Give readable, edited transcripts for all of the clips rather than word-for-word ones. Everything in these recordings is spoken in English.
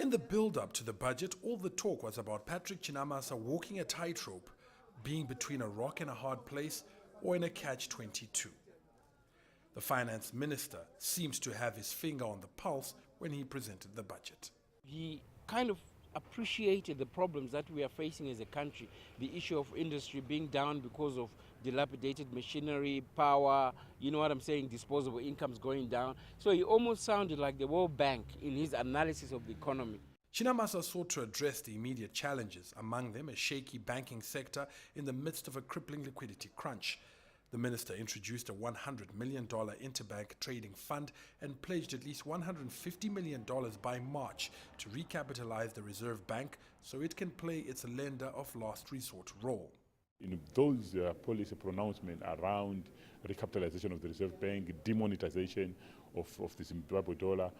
In the build-up to the budget, all the talk was about Patrick Chinamasa walking a tightrope, being between a rock and a hard place or in a catch-22. The finance minister seems to have his finger on the pulse when he presented the budget. He kind of appreciated the problems that we are facing as a country, the issue of industry being down because of dilapidated machinery, power, you know what I'm saying, disposable incomes going down. So he almost sounded like the World Bank in his analysis of the economy. Chinamasa sought to address the immediate challenges, among them a shaky banking sector in the midst of a crippling liquidity crunch. The minister introduced a $100 million interbank trading fund and pledged at least $150 million by March to recapitalize the Reserve Bank so it can play its lender of last resort role. In those policy pronouncements around recapitalization of the Reserve Bank, demonetization of the Zimbabwe dollar,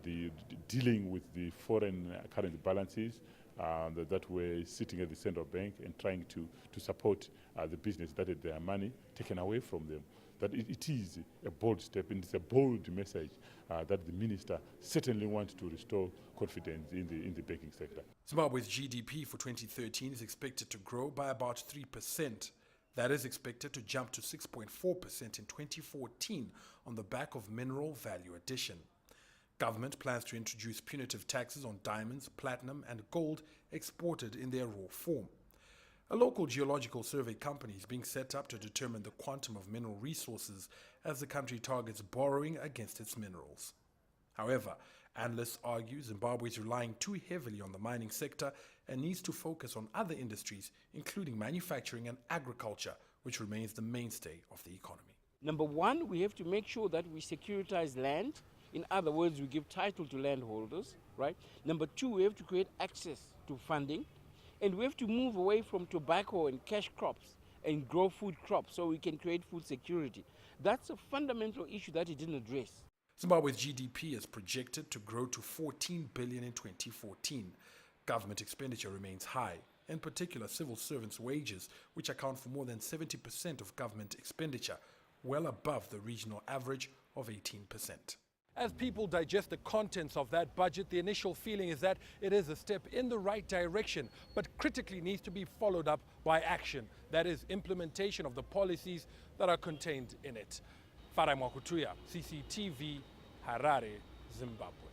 the dealing with the foreign currency balances that were sitting at the central bank and trying to support the business that had their money taken away from them. That it is a bold step and it's a bold message that the minister certainly wants to restore confidence in the banking sector. Zimbabwe's GDP for 2013 is expected to grow by about 3%. That is expected to jump to 6.4% in 2014 on the back of mineral value addition. Government plans to introduce punitive taxes on diamonds, platinum and gold exported in their raw form. A local geological survey company is being set up to determine the quantum of mineral resources as the country targets borrowing against its minerals. However, analysts argue Zimbabwe is relying too heavily on the mining sector and needs to focus on other industries, including manufacturing and agriculture, which remains the mainstay of the economy. Number one, we have to make sure that we securitize land. In other words, we give title to landholders, right? Number two, we have to create access to funding. And we have to move away from tobacco and cash crops and grow food crops so we can create food security. That's a fundamental issue that he didn't address. Zimbabwe's GDP is projected to grow to $14 billion in 2014. Government expenditure remains high, in particular civil servants' wages, which account for more than 70% of government expenditure, well above the regional average of 18%. As people digest the contents of that budget, the initial feeling is that it is a step in the right direction, but critically needs to be followed up by action. That is, implementation of the policies that are contained in it. Farai Mwakutuya, CCTV, Harare, Zimbabwe.